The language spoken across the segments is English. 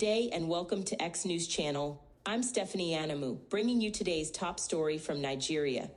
day and welcome to X News Channel. I'm Stephanie Anamu, bringing you today's top story from Nigeria.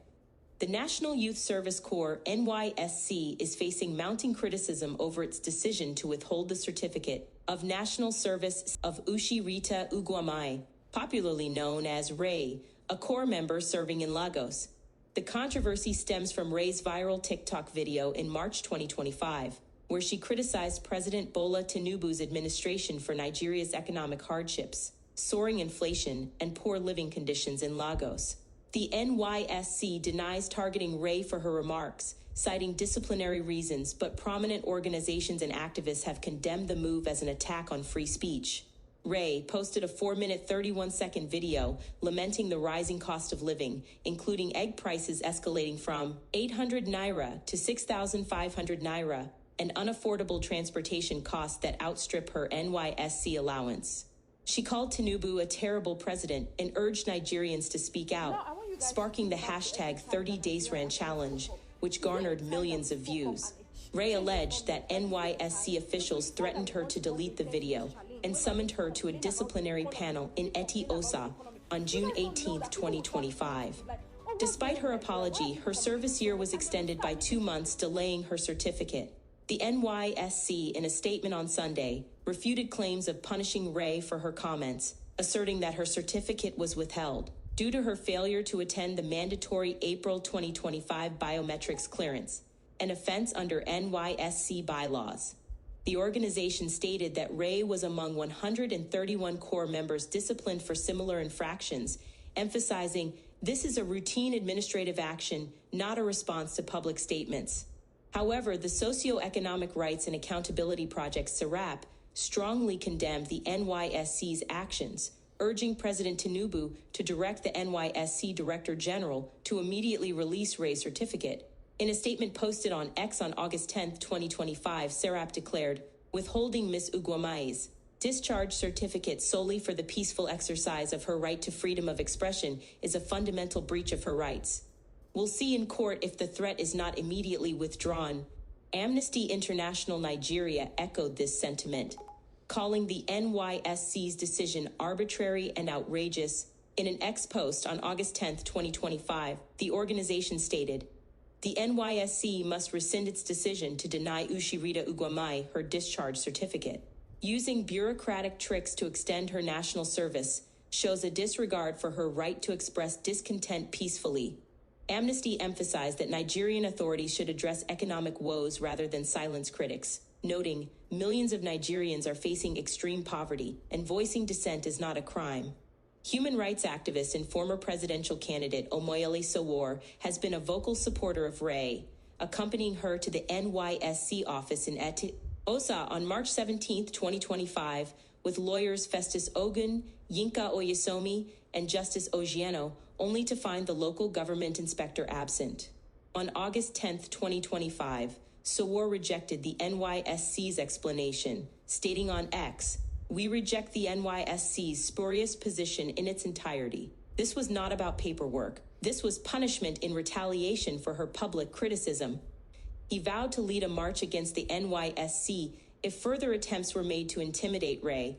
The National Youth Service Corps, NYSC, is facing mounting criticism over its decision to withhold the certificate of national service of Rita Uguamaye, popularly known as Raye, a Corps member serving in Lagos. The controversy stems from Raye's viral TikTok video in March 2025, where she criticized President Bola Tinubu's administration for Nigeria's economic hardships, soaring inflation, and poor living conditions in Lagos. The NYSC denies targeting Raye for her remarks, citing disciplinary reasons, but prominent organizations and activists have condemned the move as an attack on free speech. Raye posted a 4-minute 31-second video lamenting the rising cost of living, including egg prices escalating from 800 naira to 6,500 naira, and unaffordable transportation costs that outstrip her NYSC allowance. She called Tinubu a terrible president and urged Nigerians to speak out, sparking the hashtag 30daysRAN challenge, which garnered millions of views. Raye alleged that NYSC officials threatened her to delete the video and summoned her to a disciplinary panel in Eti-Osa on June 18, 2025. Despite her apology, her service year was extended by 2 months, delaying her certificate. The NYSC, in a statement on Sunday, refuted claims of punishing Raye for her comments, asserting that her certificate was withheld due to her failure to attend the mandatory April 2025 biometrics clearance, an offense under NYSC Bye-Laws. The organization stated that Raye was among 131 Corps members disciplined for similar infractions, emphasizing this is a routine administrative action, not a response to public statements. However, the Socio-Economic Rights and Accountability Project, SERAP, strongly condemned the NYSC's actions, urging President Tinubu to direct the NYSC Director-General to immediately release Raye's certificate. In a statement posted on X on August 10, 2025, SERAP declared, "Withholding Ms. Uguamaye's discharge certificate solely for the peaceful exercise of her right to freedom of expression is a fundamental breach of her rights. We'll see in court if the threat is not immediately withdrawn." Amnesty International Nigeria echoed this sentiment, calling the NYSC's decision arbitrary and outrageous. In an X post on August 10, 2025, the organization stated, "The NYSC must rescind its decision to deny Rita Uguamaye her discharge certificate. Using bureaucratic tricks to extend her national service shows a disregard for her right to express discontent peacefully." Amnesty emphasized that Nigerian authorities should address economic woes rather than silence critics, noting millions of Nigerians are facing extreme poverty and voicing dissent is not a crime. Human rights activist and former presidential candidate Omoyele Sowore has been a vocal supporter of Raye, accompanying her to the NYSC office in Eti-Osa on March 17, 2025, with lawyers Festus Ogun, Yinka Oyesomi, and Justice Ogieno, only to find the local government inspector absent. On August 10, 2025, Sowore rejected the NYSC's explanation, stating on X, "We reject the NYSC's spurious position in its entirety. This was not about paperwork. This was punishment in retaliation for her public criticism." He vowed to lead a march against the NYSC if further attempts were made to intimidate Raye,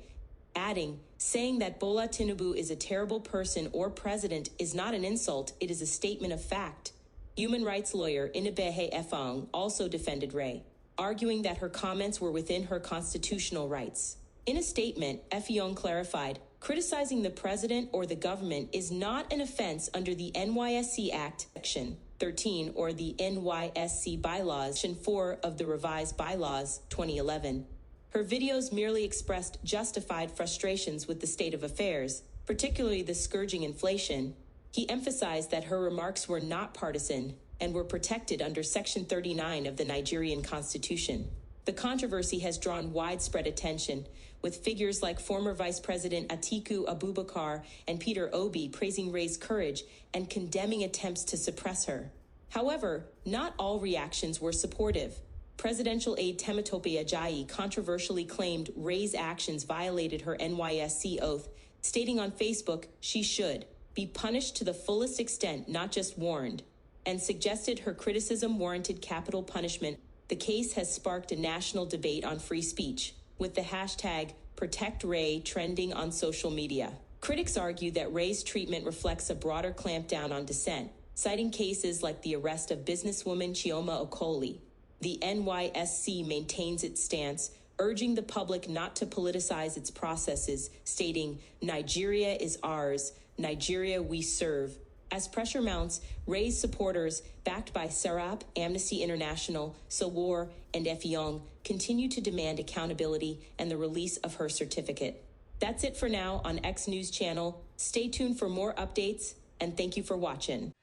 adding, "Saying that Bola Tinubu is a terrible person or president is not an insult, it is a statement of fact." Human rights lawyer Inibehe Efong also defended Raye, arguing that her comments were within her constitutional rights. In a statement, Efong clarified, "Criticizing the president or the government is not an offense under the NYSC Act, Section 13, or the NYSC Bye-Laws, Section 4 of the revised Bye-Laws, 2011. Her videos merely expressed justified frustrations with the state of affairs, particularly the scourging inflation." He emphasized that her remarks were not partisan and were protected under Section 39 of the Nigerian Constitution. The controversy has drawn widespread attention, with figures like former Vice President Atiku Abubakar and Peter Obi praising Raye's courage and condemning attempts to suppress her. However, not all reactions were supportive. Presidential aide Temitope Ajayi controversially claimed Raye's actions violated her NYSC oath, stating on Facebook she should be punished to the fullest extent, not just warned, and suggested her criticism warranted capital punishment. The case has sparked a national debate on free speech, with the hashtag Protect Raye trending on social media. Critics argue that Raye's treatment reflects a broader clampdown on dissent, citing cases like the arrest of businesswoman Chioma Okoli. The NYSC maintains its stance, urging the public not to politicize its processes, stating, "Nigeria is ours, Nigeria we serve." As pressure mounts, Raye's supporters, backed by SERAP, Amnesty International, SOWOR, and Eti-Osa, continue to demand accountability and the release of her certificate. That's it for now on X News Channel. Stay tuned for more updates, and thank you for watching.